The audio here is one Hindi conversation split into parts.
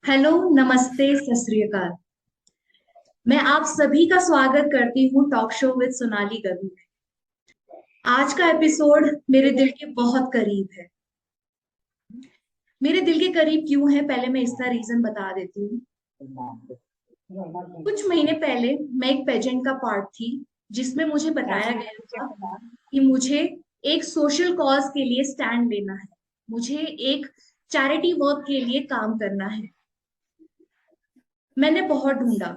हेलो, नमस्ते, सत श्री अकाल। मैं आप सभी का स्वागत करती हूँ talk show with Sonali Garg में। आज का एपिसोड मेरे दिल के बहुत करीब है। मेरे दिल के करीब क्यों है, पहले मैं इसका रीजन बता देती हूँ। कुछ महीने पहले मैं एक पेजेंट का पार्ट थी, जिसमें मुझे बताया गया था कि मुझे एक सोशल कॉज के लिए स्टैंड लेना है। मुझे एक चैरिटी वर्क के लिए काम करना है। मैंने बहुत ढूंढा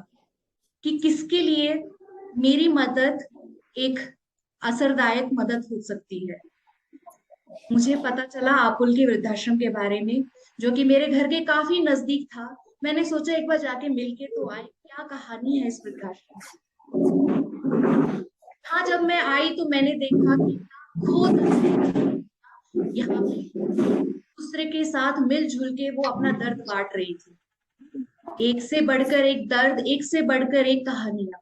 कि किसके लिए मेरी मदद एक असरदायक मदद हो सकती है। मुझे पता चला आपुल के वृद्धाश्रम के बारे में, जो कि मेरे घर के काफी नजदीक था। मैंने सोचा एक बार जाके मिलके तो आए, क्या कहानी है इस वृद्धाश्रम की। हाँ, जब मैं आई तो मैंने देखा कि खुद यहाँ पे दूसरे के साथ मिलजुल के वो अपना दर्द बांट रही थी। एक से बढ़कर एक दर्द, एक से बढ़कर एक कहानियां,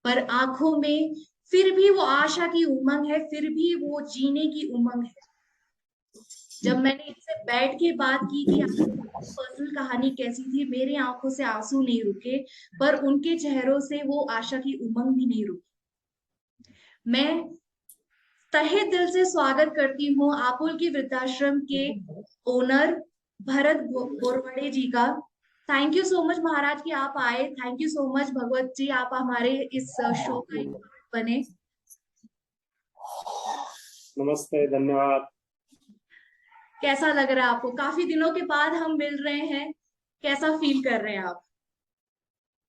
पर आंखों में फिर भी वो आशा की उमंग है, फिर भी वो जीने की उमंग है। जब मैंने इनसे बैठ के बात की कि आपकी पर्सनल कहानी कैसी थी, मेरी आंखों से आंसू नहीं रुके, पर उनके चेहरों से वो आशा की उमंग भी नहीं रुकी। मैं तहे दिल से स्वागत करती हूँ आपुल की वृद्धाश्रम के ओनर भरत बोरवड़े जी का। थैंक यू सो मच महाराज कि आप आए। थैंक यू सो मच भगवत जी, आप हमारे इस शो का एक पार्ट बने। नमस्ते, धन्यवाद। कैसा लग रहा है आपको? काफी दिनों के बाद हम मिल रहे हैं। कैसा फील कर रहे हैं आप?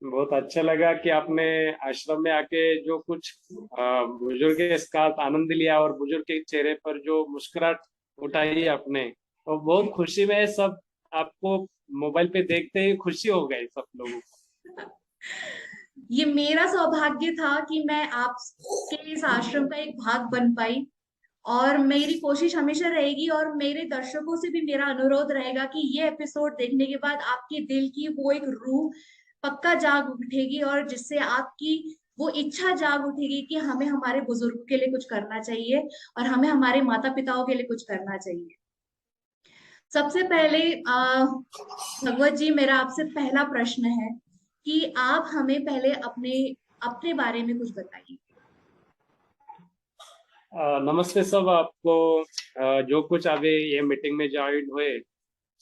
बहुत अच्छा लगा कि आपने आश्रम में आके जो कुछ बुजुर्ग के साथ आनंद लिया और बुजुर्ग के चेहरे पर जो मुस्कुराहट उठाई आपने, तो बहुत खुशी में सब आपको मोबाइल पे देखते ही खुशी हो गई सब लोगों को। ये मेरा सौभाग्य था कि मैं आपके इस आश्रम का एक भाग बन पाई। और मेरी कोशिश हमेशा रहेगी, और मेरे दर्शकों से भी मेरा अनुरोध रहेगा कि ये एपिसोड देखने के बाद आपके दिल की वो एक रूह पक्का जाग उठेगी, और जिससे आपकी वो इच्छा जाग उठेगी कि हमें हमारे बुजुर्गों के लिए कुछ करना चाहिए, और हमें हमारे माता पिताओं के लिए कुछ करना चाहिए। सबसे पहले भगवत जी, मेरा आपसे पहला प्रश्न है कि आप हमें पहले अपने अपने बारे में कुछ बताइए। नमस्ते सब आपको। जो कुछ अभी ये मीटिंग में ज्वाइन हुए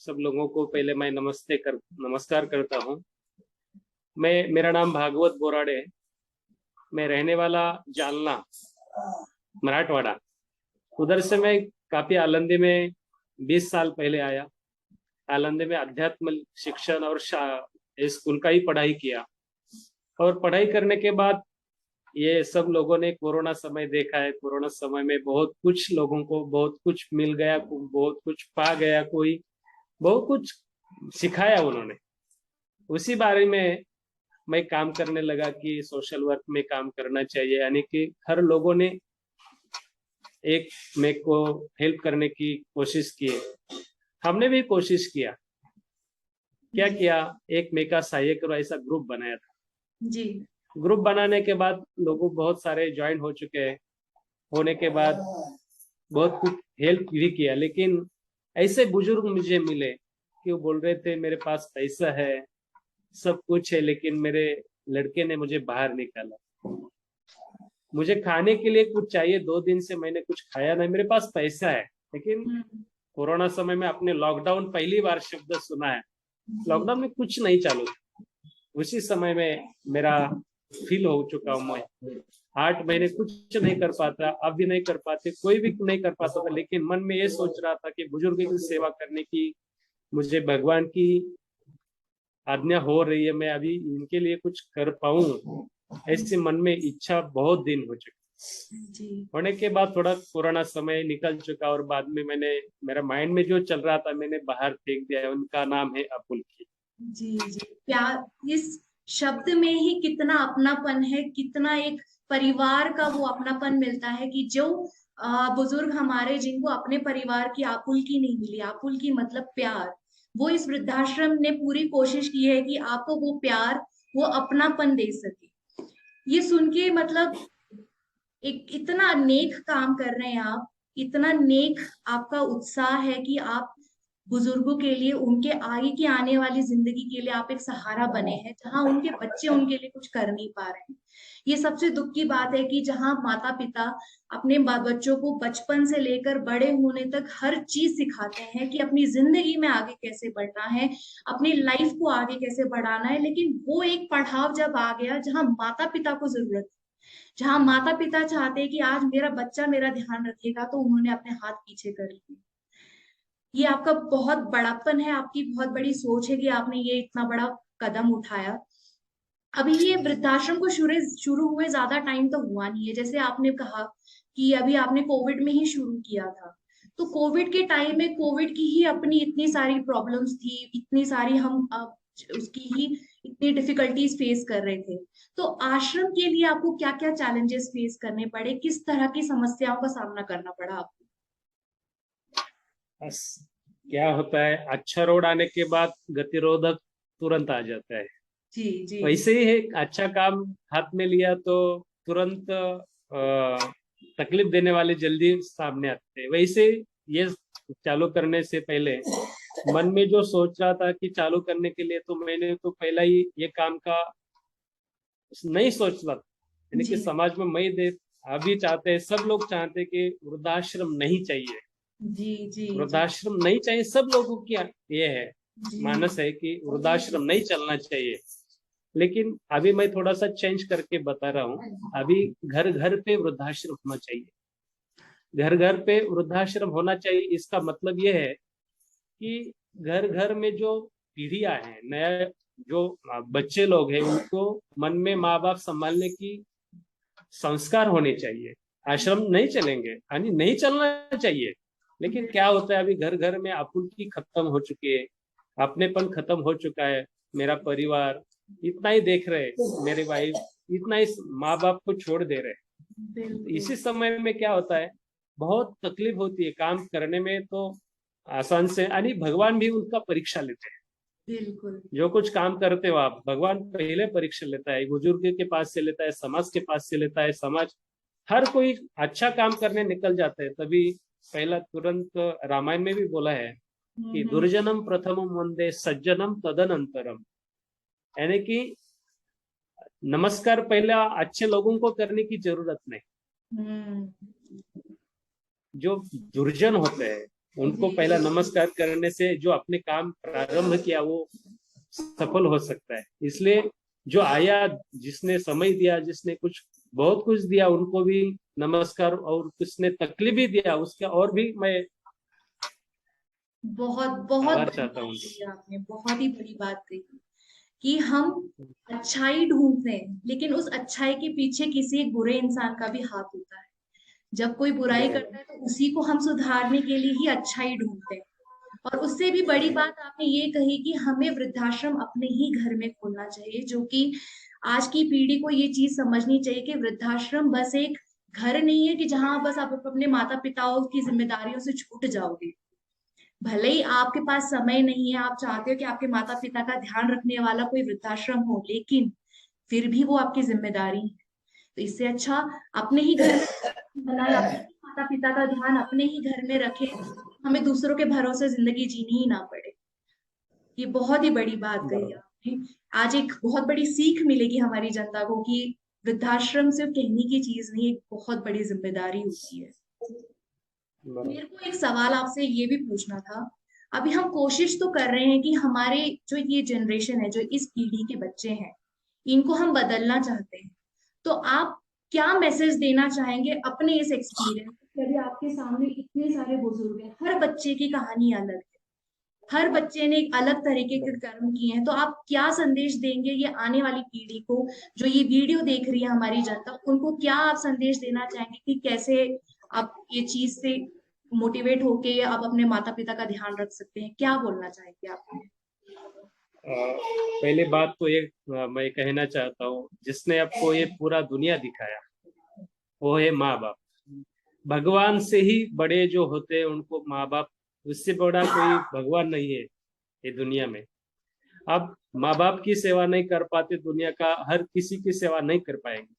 सब लोगों को पहले मैं नमस्कार करता हूँ। मेरा नाम भागवत बोराड़े है। मैं रहने वाला जालना, मराठवाड़ा। उधर से मैं काफी आलंदी में 20 साल पहले आया। आलंदी में अध्यात्म शिक्षण और स्कूल का ही पढ़ाई किया। और पढ़ाई करने के बाद ये सब लोगों ने कोरोना समय देखा है। कोरोना समय में बहुत कुछ लोगों को बहुत कुछ मिल गया, बहुत कुछ पा गया, कोई बहुत कुछ सिखाया उन्होंने। उसी बारे में मैं काम करने लगा कि सोशल वर्क में काम करना चाहिए, यानी कि हर लोगों ने एक मेरे को हेल्प करने की कोशिश की है। हमने भी कोशिश किया। क्या जी। किया, एक मेका सहायक करो ऐसा ग्रुप बनाया था। जी। ग्रुप बनाने के बाद लोगों बहुत सारे ज्वाइन हो चुके हैं। होने के बाद बहुत कुछ हेल्प भी किया, लेकिन ऐसे बुजुर्ग मुझे मिले कि वो बोल रहे थे मेरे पास पैसा है, सब कुछ है, लेकिन मेरे लड़के ने मुझे बाहर निकाला। मुझे खाने के लिए कुछ चाहिए, 2 दिन से मैंने कुछ खाया नहीं, मेरे पास पैसा है लेकिन हम्म। कोरोना समय में आपने लॉकडाउन पहली बार शब्द सुना है। जी। लॉकडाउन में कुछ नहीं चालू था। उसी समय में मेरा फील हो चुका हूँ मैं। 8 महीने कुछ नहीं कर पाता, अब भी नहीं कर पाते, कोई भी नहीं कर पाता था, लेकिन मन में ये सोच रहा था कि बुजुर्ग की सेवा करने की मुझे भगवान की आज्ञा हो रही है, मैं अभी इनके लिए कुछ कर पाऊं, ऐसे मन में इच्छा बहुत दिन हो चुकी। जी। होने के बाद थोड़ा कोरोना समय निकल चुका और बाद में मैंने मेरा माइंड में जो चल रहा था मैंने बाहर फेंक दिया। उनका नाम है अपुल की। जी। जी। प्यार इस शब्द में ही कितना अपनापन है, कितना एक परिवार का वो अपनापन मिलता है कि जो बुजुर्ग हमारे, जिनको अपने परिवार की आपुलकी नहीं मिली, आपुलकी मतलब प्यार, वो इस वृद्धाश्रम ने पूरी कोशिश की है कि आपको वो प्यार, वो अपनापन दे सके। ये सुन के मतलब एक इतना नेक काम कर रहे हैं आप, इतना नेक आपका उत्साह है कि आप बुजुर्गों के लिए, उनके आगे की आने वाली जिंदगी के लिए आप एक सहारा बने हैं, जहां उनके बच्चे उनके लिए कुछ कर नहीं पा रहे हैं। ये सबसे दुख की बात है कि जहां माता पिता अपने बच्चों को बचपन से लेकर बड़े होने तक हर चीज सिखाते हैं कि अपनी जिंदगी में आगे कैसे बढ़ना है, अपनी लाइफ को आगे कैसे बढ़ाना है, लेकिन वो एक पड़ाव जब आ गया जहां माता पिता को जरूरत है, जहां माता पिता चाहते हैं कि आज मेरा बच्चा मेरा ध्यान रखेगा, तो उन्होंने अपने हाथ पीछे कर लिए। ये आपका बहुत बड़ापन है, आपकी बहुत बड़ी सोच है कि आपने ये इतना बड़ा कदम उठाया। अभी ये वृद्धाश्रम को शुरू शुरू हुए ज्यादा टाइम तो हुआ नहीं है, जैसे आपने कहा कि अभी आपने कोविड में ही शुरू किया था। तो कोविड के टाइम में कोविड की ही अपनी इतनी सारी प्रॉब्लम्स थी, इतनी सारी हम उसकी ही इतनी डिफिकल्टीज फेस कर रहे थे। तो आश्रम के लिए आपको क्या क्या चैलेंजेस फेस करने पड़े, किस तरह की समस्याओं का सामना करना पड़ा आपको? बस क्या होता है, अच्छा रोड आने के बाद गतिरोधक तुरंत आ जाता है। जी जी। वैसे ही एक अच्छा काम हाथ में लिया तो तुरंत तकलीफ देने वाले जल्दी सामने आते हैं। वैसे ये चालू करने से पहले मन में जो सोच रहा था कि चालू करने के लिए, तो मैंने तो पहला ही ये काम का नहीं सोचता, यानी कि जी समाज में मैं दे अभी चाहते हैं, सब लोग चाहते हैं कि वृद्धाश्रम नहीं चाहिए, जी जी। जी वृद्धाश्रम नहीं चाहिए। सब लोगों की ये है, जी मानस है कि वृद्धाश्रम नहीं चलना चाहिए। लेकिन अभी मैं थोड़ा सा चेंज करके बता रहा हूँ। अभी घर घर पे वृद्धाश्रम होना चाहिए, घर घर पे वृद्धाश्रम होना चाहिए। इसका मतलब ये है कि घर घर में जो पीढ़ियां हैं, नया जो बच्चे लोग हैं, उनको मन में माँ बाप संभालने की संस्कार होने चाहिए। आश्रम नहीं चलेंगे, यानी नहीं चलना चाहिए। लेकिन क्या होता है, अभी घर घर में आपुलकी खत्म हो चुकी है, अपनेपन खत्म हो चुका है। मेरा परिवार इतना ही देख रहे, मेरे भाई इतना ही माँ बाप को छोड़ दे रहे। बिल्कुल इसी समय में क्या होता है, बहुत तकलीफ होती है काम करने में। तो आसान से, यानी भगवान भी उनका परीक्षा लेते हैं। बिल्कुल। जो कुछ काम करते हो आप, भगवान पहले परीक्षा लेता है, बुजुर्ग के पास से लेता है, समाज के पास से लेता है। समाज हर कोई अच्छा काम करने निकल जाता है, तभी पहला तुरंत रामायण में भी बोला है कि हम्म। दुर्जनम प्रथमम वंदे सज्जनम तदनंतरम, यानी कि नमस्कार पहला अच्छे लोगों को करने की जरूरत नहीं। हम्म। जो दुर्जन होते हैं जी उनको पहला जी। नमस्कार करने से जो अपने काम प्रारंभ किया वो सफल हो सकता है। इसलिए जो आया, जिसने समय दिया, जिसने कुछ बहुत कुछ दिया, उनको भी नमस्कार। और किसने तकलीफ भी दिया, उसका और भी मैं बहुत बहुत आभार बड़ी चाहता बात हूँ। कही आपने, बहुत ही बड़ी बात कही कि हम अच्छाई ढूंढते हैं, लेकिन उस अच्छाई के पीछे किसी एक बुरे इंसान का भी हाथ होता है। जब कोई बुराई बराबर। करता है तो उसी को हम सुधारने के लिए ही अच्छाई ढूंढते हैं। और उससे भी बड़ी बात आपने ये कही कि हमें वृद्धाश्रम अपने ही घर में खोलना चाहिए, जो कि आज की पीढ़ी को ये चीज समझनी चाहिए कि वृद्धाश्रम बस एक घर नहीं है कि जहां बस आप अपने माता पिताओं की जिम्मेदारियों से छूट जाओगे। भले ही आपके पास समय नहीं है, आप चाहते हो कि आपके माता पिता का ध्यान रखने वाला कोई वृद्धाश्रम हो, लेकिन फिर भी वो आपकी जिम्मेदारी है। तो इससे अच्छा अपने ही घर में बनाए, अपने ही माता पिता का ध्यान अपने ही घर में रखें, हमें दूसरों के भरोसे जिंदगी जीनी ही ना पड़े। ये बहुत ही बड़ी बात कही बराबर। आपने। आज एक बहुत बड़ी सीख मिलेगी हमारी जनता को कि वृद्धाश्रम सिर्फ कहने की चीज नहीं, एक बहुत बड़ी जिम्मेदारी होती है। बराबर। मेरे को एक सवाल आपसे ये भी पूछना था। अभी हम कोशिश तो कर रहे हैं कि हमारे जो ये जनरेशन है, जो इस पीढ़ी के बच्चे हैं, इनको हम बदलना चाहते हैं। तो आप क्या मैसेज देना चाहेंगे अपने इस एक्सपीरियंस, यदि आपके सामने इतने सारे बुजुर्ग हैं, हर बच्चे की कहानी अलग है, हर बच्चे ने एक अलग तरीके के कर्म किए हैं, तो आप क्या संदेश देंगे ये आने वाली पीढ़ी को, जो ये वीडियो देख रही है हमारी जनता, उनको क्या आप संदेश देना चाहेंगे कि कैसे आप ये चीज से मोटिवेट होके आप अपने माता पिता का ध्यान रख सकते हैं? क्या बोलना चाहेंगे आप? पहले बात तो ये मैं कहना चाहता हूँ, जिसने आपको ये पूरा दुनिया दिखाया वो है माँ बाप। भगवान से ही बड़े जो होते हैं उनको माँ बाप, उससे बड़ा कोई भगवान नहीं है ये दुनिया में। आप माँ बाप की सेवा नहीं कर पाते, दुनिया का हर किसी की सेवा नहीं कर पाएंगे।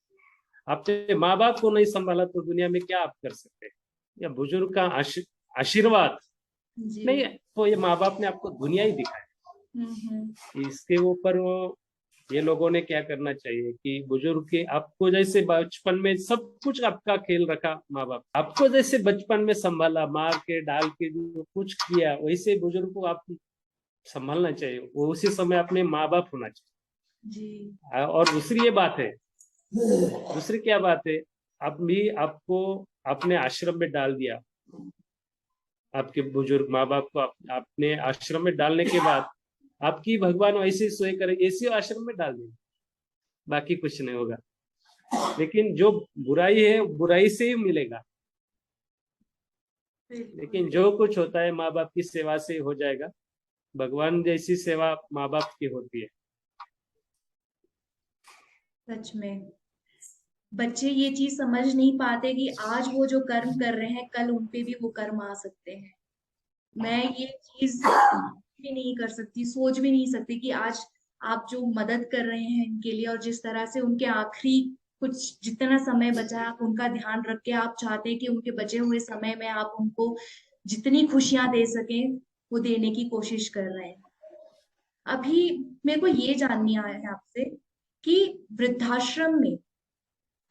आपने माँ बाप को नहीं संभाला तो दुनिया में क्या आप कर सकते हैं? या बुजुर्ग का आशीर्वाद जी। नहीं, तो ये माँ बाप ने आपको दुनिया ही दिखाई, इसके ऊपर वो ये लोगों ने क्या करना चाहिए कि बुजुर्ग के आपको जैसे बचपन में सब कुछ आपका खेल रखा, माँ बाप आपको जैसे बचपन में संभाला, मार के डाल के जो कुछ किया, वैसे बुजुर्ग को आप संभालना चाहिए, वो उसी समय अपने माँ बाप होना चाहिए। जी। और दूसरी ये बात है, दूसरी क्या बात है, अब भी आपको अपने आश्रम में डाल दिया, आपके बुजुर्ग माँ बाप को आपने आश्रम में डालने के बाद आपकी भगवान वैसे सोए करे, ऐसे आश्रम में डाल देंगे, बाकी कुछ नहीं होगा। लेकिन जो बुराई है बुराई से ही मिलेगा, बिल्कुल। लेकिन जो कुछ होता है माँ बाप की सेवा से हो जाएगा। भगवान जैसी सेवा माँ बाप की होती है। सच में बच्चे ये चीज समझ नहीं पाते कि आज वो जो कर्म कर रहे हैं कल उन पे भी वो कर्म आ सकते हैं। मैं ये चीज भी नहीं कर सकती, सोच भी नहीं सकती कि आज आप जो मदद कर रहे हैं इनके लिए और जिस तरह से उनके आखिरी कुछ जितना समय बचा है आप उनका ध्यान रख के आप चाहते हैं कि उनके बचे हुए समय में आप उनको जितनी खुशियां दे सकें वो देने की कोशिश कर रहे हैं। अभी मेरे को ये जाननी आया है आपसे कि वृद्धाश्रम में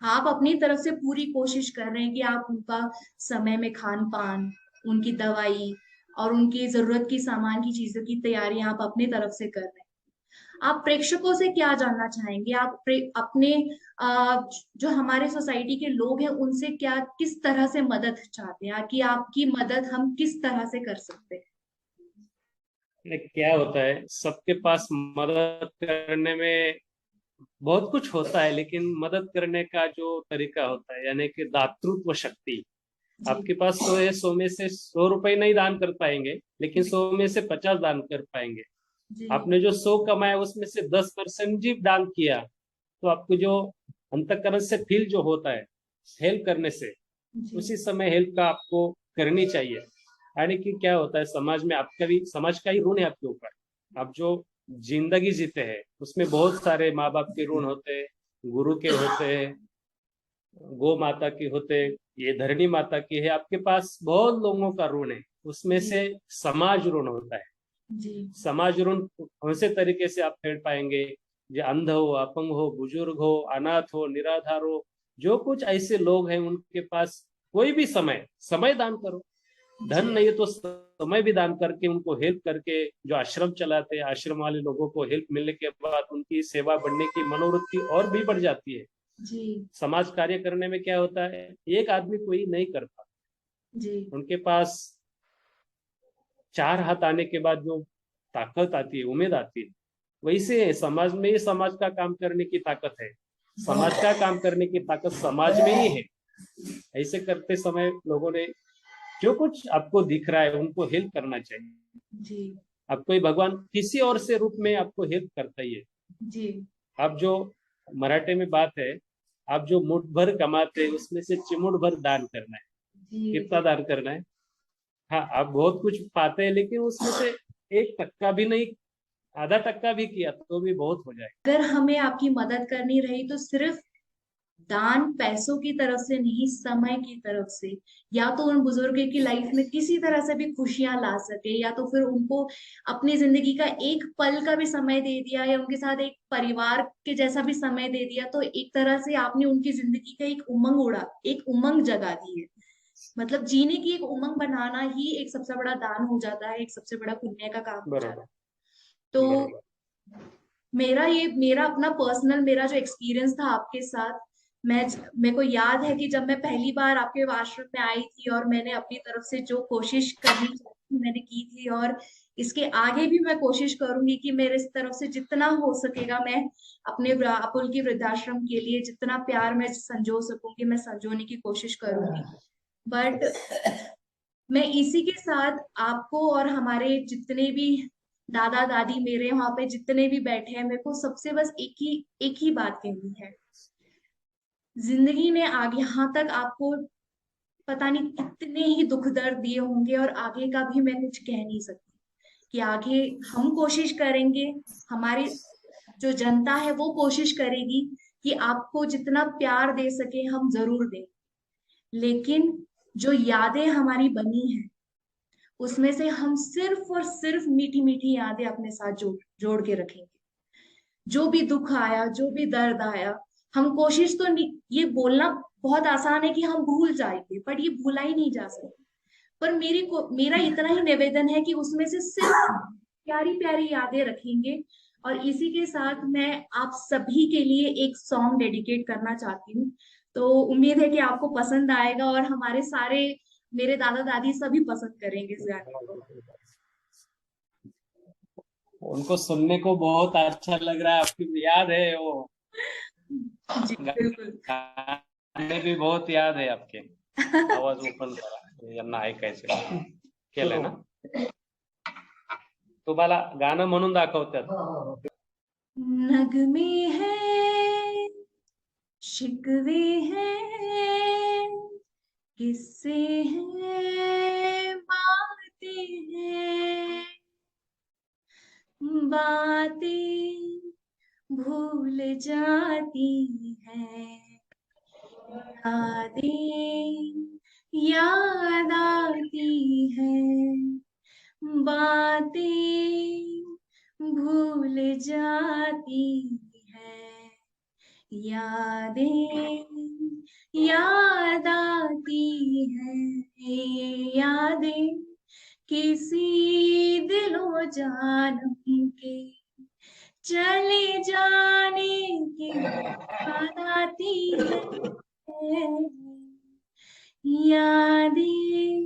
आप अपनी तरफ से पूरी कोशिश कर रहे हैं कि आप उनका समय में खान पान, उनकी दवाई और उनकी जरूरत की सामान की चीजों की तैयारी आप अपनी तरफ से कर रहे हैं। आप प्रेक्षकों से क्या जानना चाहेंगे? आप अपने जो हमारे सोसाइटी के लोग हैं उनसे क्या किस तरह से मदद चाहते हैं कि आपकी मदद हम किस तरह से कर सकते हैं? क्या होता है, सबके पास मदद करने में बहुत कुछ होता है, लेकिन मदद करने का जो तरीका होता है, यानी कि दातृत्व शक्ति, जी। आपके पास 100 है, 100 में से 100 रुपए नहीं दान कर पाएंगे, लेकिन जी। 100 में से 50 दान कर पाएंगे। जी। आपने जो 100 कमाया उसमें से 10% जी दान किया, तो आपको जो अंतकरण से फील जो होता है हेल्प करने से, जी। उसी समय हेल्प का आपको करनी चाहिए। यानी कि क्या होता है, समाज में आपका भी, समाज का ही ऋण है आपके ऊपर। आप जो जिंदगी जीते हैं उसमें बहुत सारे माँ बाप के ऋण होते हैं, गुरु के होते हैं, गौ माता की होते, ये धरणी माता की है, आपके पास बहुत लोगों का ऋण है। उसमें जी। से समाज ऋण होता है। जी। समाज ऋण कौन से तरीके से आप फेड पाएंगे? जो अंध हो, अपंग हो, बुजुर्ग हो, अनाथ हो, निराधार हो, जो कुछ ऐसे लोग हैं उनके पास कोई भी समय समय दान करो। धन जी। नहीं है तो समय भी दान करके उनको हेल्प करके, जो आश्रम चलाते हैं आश्रम वाले लोगों को हेल्प मिलने के बाद उनकी सेवा बढ़ने की मनोवृत्ति और भी बढ़ जाती है। जी। समाज कार्य करने में क्या होता है, एक आदमी कोई नहीं करता, जी। उनके पास चार हाथ आने के बाद जो ताकत आती है, उम्मीद आती है, वैसे है समाज में ही समाज का काम करने की ताकत है। समाज का काम करने की ताकत समाज में ही है। ऐसे करते समय लोगों ने जो कुछ आपको दिख रहा है उनको हेल्प करना चाहिए। जी। आपको ये भगवान किसी और से रूप में आपको हेल्प करता ही है। जी। आप जो मराठी में बात है, आप जो मुठ भर कमाते हैं उसमें से चिमुट भर दान करना है। जी। कितना जी। दान करना है? हाँ, आप बहुत कुछ पाते हैं, लेकिन उसमें से 1% भी नहीं, आधा टक्का भी किया तो भी बहुत हो जाएगा। अगर हमें आपकी मदद करनी रही तो सिर्फ दान पैसों की तरफ से नहीं, समय की तरफ से, या तो उन बुजुर्गों की लाइफ में किसी तरह से भी खुशियां ला सके, या तो फिर उनको अपनी जिंदगी का एक पल का भी समय दे दिया या उनके साथ एक परिवार के जैसा भी समय दे दिया, तो एक तरह से आपने उनकी जिंदगी का एक उमंग उड़ा, एक उमंग जगा दी है। मतलब जीने की एक उमंग बनाना ही एक सबसे बड़ा दान हो जाता है, एक सबसे बड़ा पुण्य का काम हो जाता बरोबर। है। तो बरोबर। मेरा अपना पर्सनल मेरा जो एक्सपीरियंस था आपके साथ, मैं मेरे को याद है कि जब मैं पहली बार आपके आश्रम में आई थी और मैंने अपनी तरफ से जो कोशिश करनी चाहिए मैंने की थी, और इसके आगे भी मैं कोशिश करूंगी कि मेरे इस तरफ से जितना हो सकेगा मैं अपने अपुल की वृद्धाश्रम के लिए जितना प्यार मैं संजो सकूंगी मैं संजोने की कोशिश करूंगी। बट मैं इसी के साथ आपको और हमारे जितने भी दादा दादी मेरे वहां पे जितने भी बैठे हैं, मेरे को सबसे बस एक ही बात कहनी है। जिंदगी ने आगे यहाँ तक आपको पता नहीं कितने ही दुख दर्द दिए होंगे, और आगे का भी मैं कुछ कह नहीं सकती कि आगे हम कोशिश करेंगे, हमारी जो जनता है वो कोशिश करेगी कि आपको जितना प्यार दे सके हम जरूर दें। लेकिन जो यादें हमारी बनी हैं उसमें से हम सिर्फ और सिर्फ मीठी मीठी यादें अपने साथ जोड़ जोड़ के रखेंगे। जो भी दुख आया, जो भी दर्द आया, हम कोशिश तो नहीं, ये बोलना बहुत आसान है कि हम भूल जाएंगे, बट ये भूला ही नहीं जा सकता। पर मेरा इतना ही निवेदन है कि उसमें से सिर्फ प्यारी प्यारी यादें रखेंगे। और इसी के साथ मैं आप सभी के लिए एक सॉन्ग डेडिकेट करना चाहती हूँ। तो उम्मीद है कि आपको पसंद आएगा, और हमारे सारे मेरे दादा दादी सभी पसंद करेंगे इस गाने को। उनको सुनने को बहुत अच्छा लग रहा है, आपकी याद है वो जी बिल्कुल। गाने भी बहुत याद है आपके। आवाज ओपन करा यांना ऐकायचं केलंय ना तुम्हाला गाणं म्हणून दाखवतात। नगमे हैं, शिकवे हैं, किस्से हैं, बातें हैं, बातें भूल जाती हैं, यादें याद आती हैं, बातें भूल जाती हैं, यादें याद आती हैं, ये यादें किसी दिलो जानम के चले जाने की याद आती है, यादें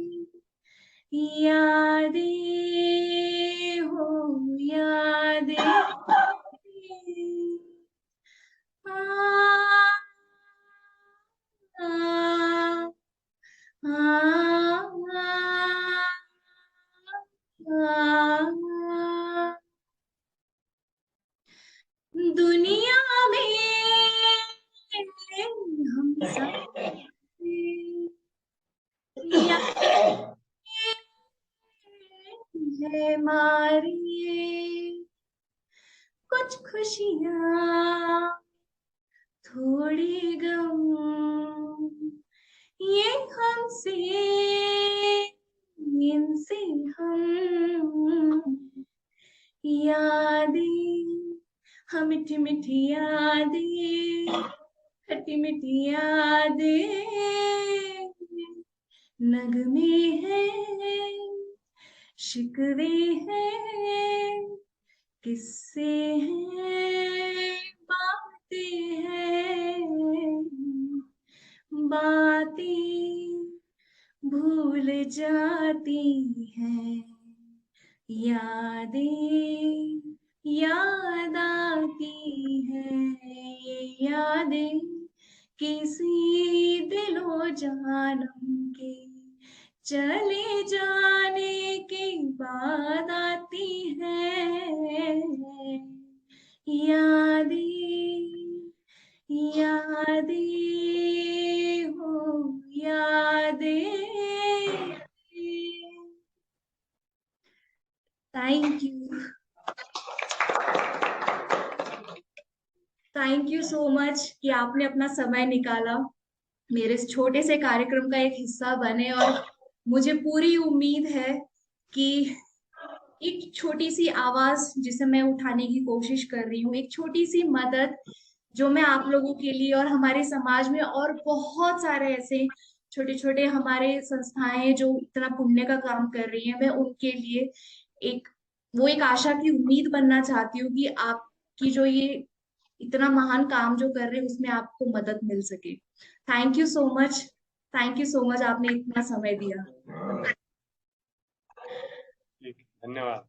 यादें हो यादें। आ, आ, आ, आ, दुनिया में हम सब है मारी, कुछ खुशियाँ थोड़ी गम, ये हमसे इनसे हम, यादें हम मीठी मीठी यादें, खट्टी मीठी यादें, नगमे हैं, शिकवे हैं, किस्से हैं, बातें हैं, बातें भूल जाती हैं, यादें याद आती हैं, ये यादें किसी दिलो जानम के चले जाने के बाद आती हैं, यादें यादें हो यादें। Thank you, thank you so much कि आपने अपना समय निकाला, मेरे इस छोटे से कार्यक्रम का एक हिस्सा बने। और मुझे पूरी उम्मीद है कि एक छोटी सी आवाज जिसे मैं उठाने की कोशिश कर रही हूँ, एक छोटी सी मदद जो मैं आप लोगों के लिए और हमारे समाज में और बहुत सारे ऐसे छोटे छोटे हमारे संस्थाएं जो इतना पुण्य का काम कर रही हैं, मैं उनके लिए एक वो एक आशा की उम्मीद बनना चाहती हूँ कि आपकी जो ये इतना महान काम जो कर रहे हैं उसमें आपको मदद मिल सके। Thank you so much, thank you so much, आपने इतना समय दिया। ठीक, धन्यवाद।